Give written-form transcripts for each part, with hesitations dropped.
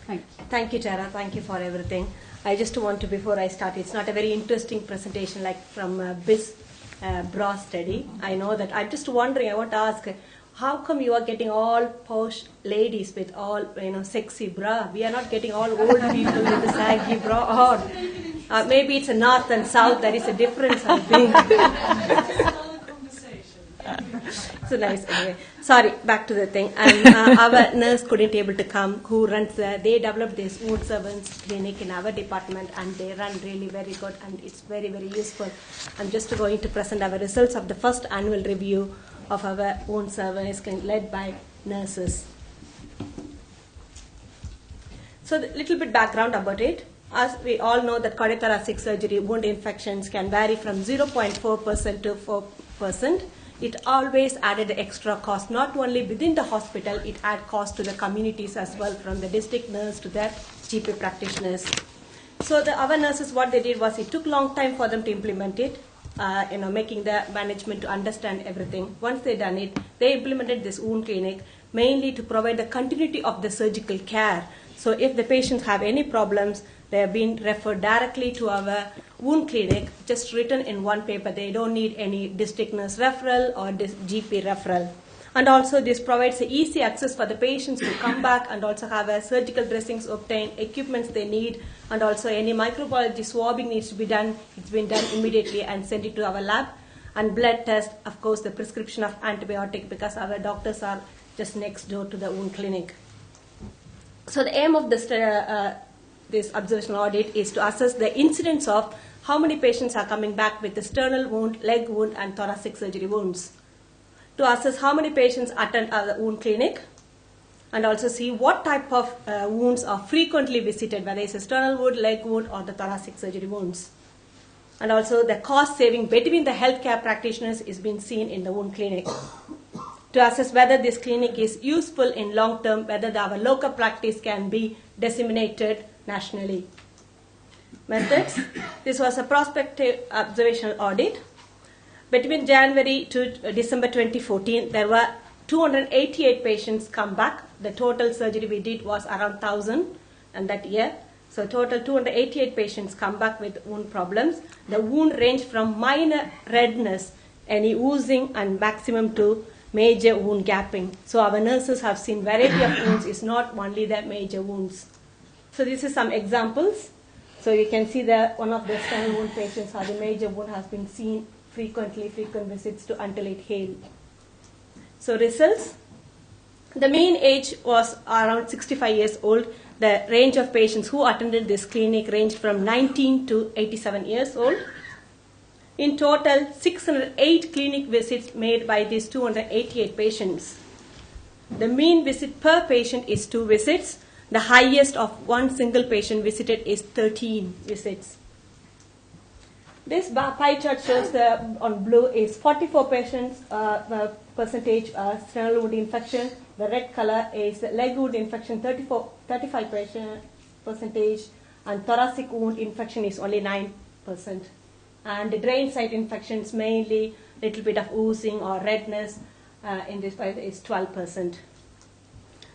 Thank you, Tara. Thank you for everything. I just want to, before I start, it's not a very interesting presentation like from BIS bra study. I know that. I'm just wondering, I want to ask, how come you are getting all posh ladies with all, sexy bra? We are not getting all old people with the saggy bra on. Maybe it's a north and south, there is a difference, I think. So nice. Anyway, sorry, back to the thing. Our nurse couldn't able to come, who runs they developed this wound servants clinic in our department, and they run really very good, and it's very, very useful. I'm just going to present our results of the first annual review of our wound service led by nurses. So a little bit background about it. As we all know that cardiothoracic surgery wound infections can vary from 0.4% to 4%. It always added extra cost, not only within the hospital, it added cost to the communities as well, from the district nurse to the GP practitioners. So our nurses, what they did was, it took a long time for them to implement it, making the management to understand everything. Once they done it, they implemented this wound clinic mainly to provide the continuity of the surgical care. So if the patients have any problems, they have been referred directly to our wound clinic, just written in one paper. They don't need any district nurse referral or GP referral. And also this provides easy access for the patients to come back and also have surgical dressings obtained, equipments they need, and also any microbiology swabbing needs to be done. It's been done immediately and sent it to our lab. And blood test, of course, the prescription of antibiotic, because our doctors are just next door to the wound clinic. So the aim of this observational audit is to assess the incidence of how many patients are coming back with the sternal wound, leg wound, and thoracic surgery wounds. To assess how many patients attend our wound clinic, and also see what type of wounds are frequently visited, whether it's a sternal wound, leg wound, or the thoracic surgery wounds. And also the cost saving between the healthcare practitioners is being seen in the wound clinic. To assess whether this clinic is useful in long term, whether our local practice can be disseminated nationally. Methods. This was a prospective observational audit. Between January to December 2014, there were 288 patients come back. The total surgery we did was around 1,000 in that year. So total 288 patients come back with wound problems. The wound ranged from minor redness, any oozing, and maximum to major wound gapping. So our nurses have seen variety of wounds. It's not only the major wounds. So this is some examples. So you can see that one of the sternal wound patients had a major wound has been seen frequent visits to until it healed. So results. The mean age was around 65 years old. The range of patients who attended this clinic ranged from 19 to 87 years old. In total, 608 clinic visits made by these 288 patients. The mean visit per patient is 2 visits. The highest of one single patient visited is 13 visits. This pie chart shows on blue is 44 patients percentage sternal wound infection. The red color is leg wound infection, 35% percentage, and thoracic wound infection is only 9%. And the drain site infections, mainly little bit of oozing or redness, in this part is 12%.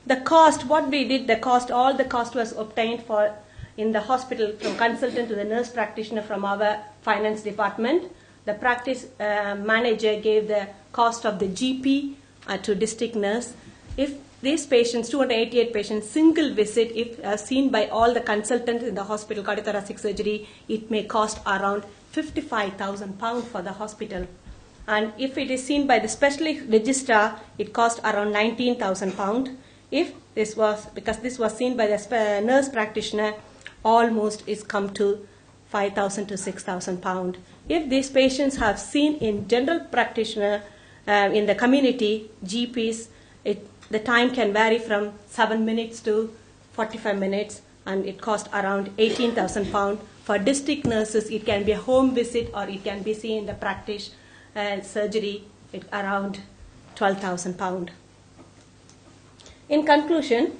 The cost, what we did, all the cost was obtained for in the hospital from consultant to the nurse practitioner from our finance department. The practice manager gave the cost of the GP to district nurse. If these patients, 288 patients, single visit, if seen by all the consultants in the hospital, cardiothoracic surgery, it may cost around £55,000 for the hospital. And if it is seen by the specialist registrar, it cost around £19,000. If this was, because this was seen by the nurse practitioner, almost is come to £5,000 to £6,000. If these patients have seen in general practitioner in the community, GPs, the time can vary from 7 minutes to 45 minutes, and it costs around £18,000. For district nurses, it can be a home visit or it can be seen in the practice surgery at around £12,000. In conclusion,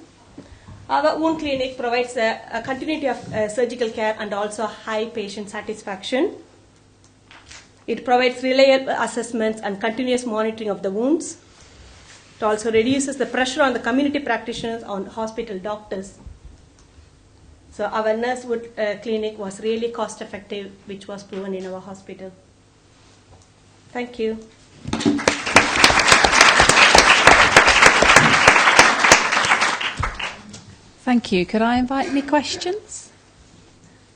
our wound clinic provides a continuity of surgical care and also high patient satisfaction. It provides reliable assessments and continuous monitoring of the wounds. It also reduces the pressure on the community practitioners, on hospital doctors. So our nurse wood clinic was really cost effective, which was proven in our hospital. Thank you. Thank you. Could I invite any questions?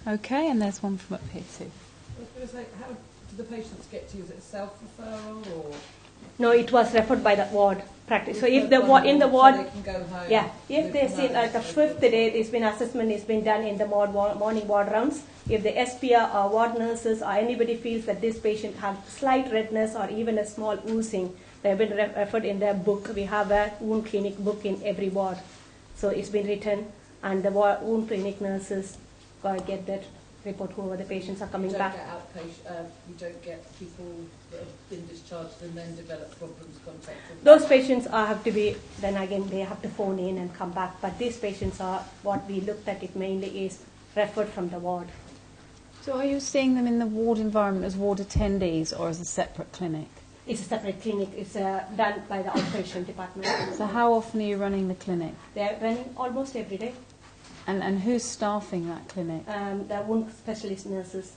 Okay, and there's one from up here too. I was going to say, how do the patients get to you? Is it a self-referral or? No, it was referred by the ward practice. So if the in the So ward, they can go home. yeah, if they see like the fifth day, there's been assessment is been done in the morning ward rounds. If the SPR or ward nurses or anybody feels that this patient has slight redness or even a small oozing, they've been referred in their book. We have a wound clinic book in every ward, so it's been written, and the wound clinic nurses get that report whoever the patients are coming back. You don't get people that have been discharged and then develop problems contacting. Those patients have to be, then again, they have to phone in and come back. But these patients are, what we looked at it mainly is referred from the ward. So are you seeing them in the ward environment as ward attendees or as a separate clinic? It's a separate clinic. It's done by the outpatient department. So how often are you running the clinic? They're running almost every day. And who's staffing that clinic? The wound specialist nurses.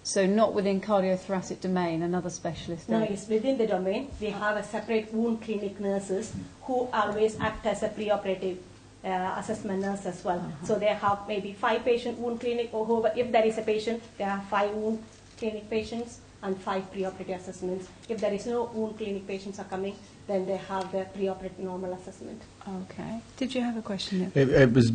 So not within cardiothoracic domain, another specialist? No, it's within the domain. We have a separate wound clinic nurses who always act as a preoperative assessment nurse as well. So they have maybe 5 patient wound clinic, or whoever, if there is a patient, they have 5 wound clinic patients and 5 preoperative assessments. If there is no wound clinic patients are coming, then they have the preoperative normal assessment. Okay. Did you have a question? It was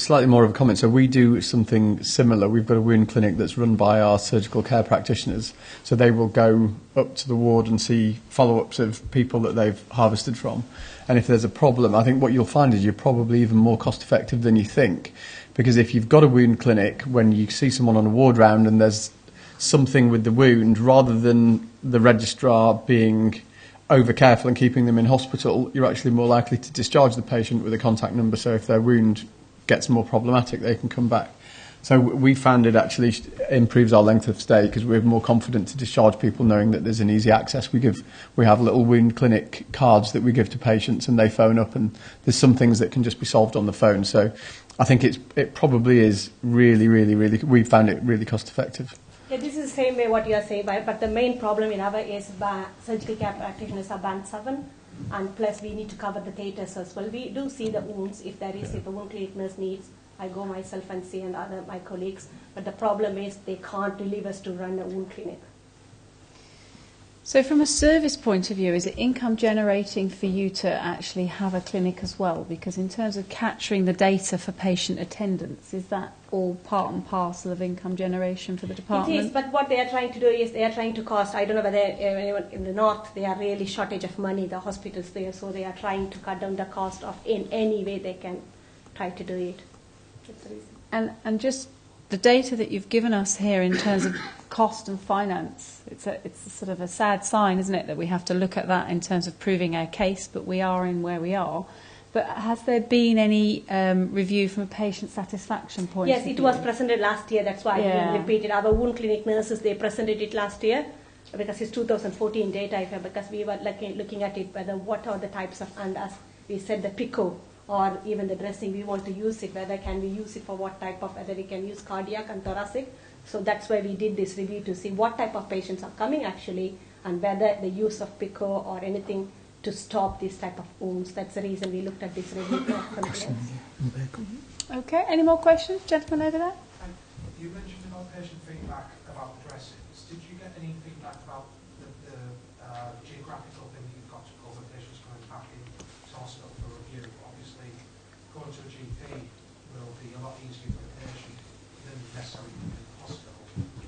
slightly more of a comment. So we do something similar. We've got a wound clinic that's run by our surgical care practitioners. So they will go up to the ward and see follow-ups of people that they've harvested from. And if there's a problem, I think what you'll find is you're probably even more cost effective than you think. Because if you've got a wound clinic, when you see someone on a ward round and there's something with the wound, rather than the registrar being over careful and keeping them in hospital, you're actually more likely to discharge the patient with a contact number, so if their wound gets more problematic, they can come back. So we found it actually improves our length of stay because we're more confident to discharge people knowing that there's an easy access. We have little wound clinic cards that we give to patients and they phone up, and there's some things that can just be solved on the phone. So I think it probably is really, we found it really cost effective. Yeah, this is the same way what you are saying, but the main problem in our is surgical care practitioners are band 7, and plus we need to cover the theatres as well. We do see the wounds if the wound clinic nurse needs. I go myself and see, and my colleagues, but the problem is they can't relieve us to run a wound clinic. So from a service point of view, is it income generating for you to actually have a clinic as well? Because in terms of capturing the data for patient attendance, is that all part and parcel of income generation for the department? It is, but what they are trying to do is they are trying to cost, I don't know whether anyone in the north, they are really shortage of money, the hospitals there, so they are trying to cut down the cost of in any way they can try to do it. That's the reason. And just the data that you've given us here in terms of cost and finance, it's a sort of a sad sign, isn't it, that we have to look at that in terms of proving our case, but we are in where we are. But has there been any review from a patient satisfaction point of view? Yes, it was presented last year, that's why I didn't repeat it. Our wound clinic nurses, they presented it last year because it's 2014 data, because we were looking at it, whether what are the types of, and as we said, the PICO, or even the dressing, we want to use it, whether can we use it for what type of, whether we can use cardiac and thoracic. So that's why we did this review to see what type of patients are coming actually, and whether the use of PICO or anything to stop this type of wounds. That's the reason we looked at this review. Okay, any more questions? Gentleman over there? You mentioned about patient feedback about the dressings. Did you get any feedback about the geographical thing that you've got to cover patients coming back into hospital for review? Obviously, going to a GP will be a lot easier for the patient than necessarily in the hospital.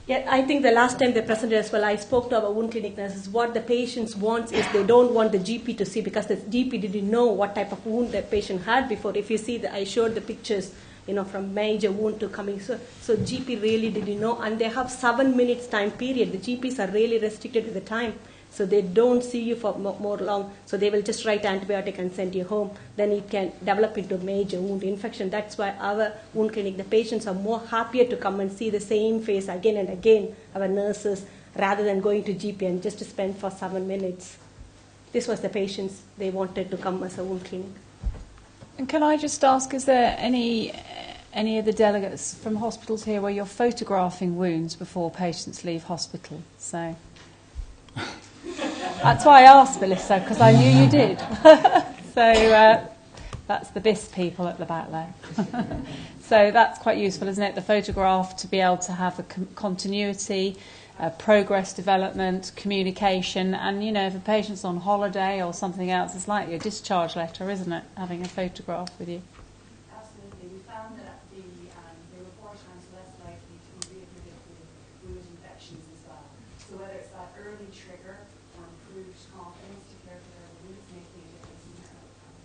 Yeah, I think the last time they presented as well, I spoke to our wound clinic nurses. What the patients want is they don't want the GP to see, because the GP didn't know what type of wound the patient had before. If you see, I showed the pictures, from major wound to coming. So GP really didn't know, and they have 7 minutes time period. The GPs are really restricted with the time. So they don't see you for more long. So they will just write antibiotic and send you home. Then it can develop into major wound infection. That's why our wound clinic, the patients are more happier to come and see the same face again and again, our nurses, rather than going to GP and just to spend for 7 minutes. This was the patients, they wanted to come as a wound clinic. And can I just ask, is there any any of the delegates from hospitals here where you're photographing wounds before patients leave hospital? So that's why I asked, Melissa, because I knew you did. So that's the BIS people at the back there. So that's quite useful, isn't it? The photograph, to be able to have the continuity, progress development, communication, and, you know, if a patient's on holiday or something else, it's like your discharge letter, isn't it, having a photograph with you? Absolutely. We found that the report time's less likely to be predicted with infections as well. So whether it's that early trigger or improved confidence to care for their wounds, making a difference in their outcome.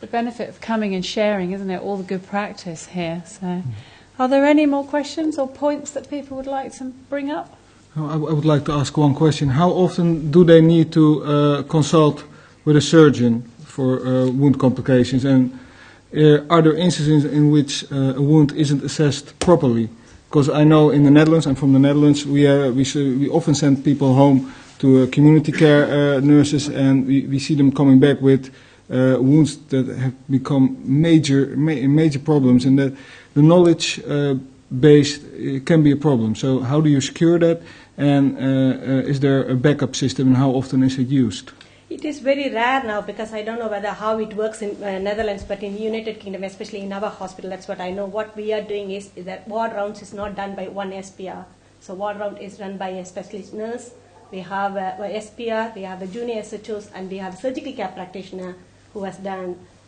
The benefit of coming and sharing, isn't it, all the good practice here. So, are there any more questions or points that people would like to bring up? I would like to ask one question. How often do they need to consult with a surgeon for wound complications? And are there instances in which a wound isn't assessed properly? Because I know in the Netherlands, I'm from the Netherlands, we often send people home to community care nurses, and we see them coming back with wounds that have become major problems, and that the knowledge based can be a problem. So how do you secure that, and is there a backup system, and how often is it used? It is very rare now, because I don't know how it works in Netherlands, but in United Kingdom, especially in our hospital, that's what I know. What we are doing is that ward rounds is not done by one SPR. So ward round is run by a specialist nurse. We have a SPR, we have a junior SHOs, and we have a surgical care practitioner who has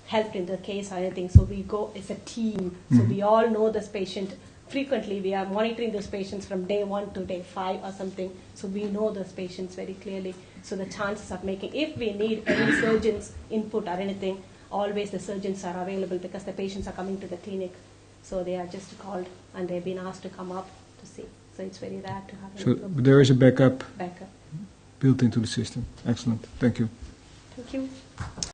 helped in the case or anything. So we go as a team. So we all know this patient. Frequently we are monitoring those patients from day 1 to day 5 or something. So we know those patients very clearly. So the chances of making, if we need any surgeon's input or anything, always the surgeons are available, because the patients are coming to the clinic. So they are just called and they've been asked to come up to see. So it's very rare to have So there is a backup backup. built into the system. Excellent. Thank you. Thank you.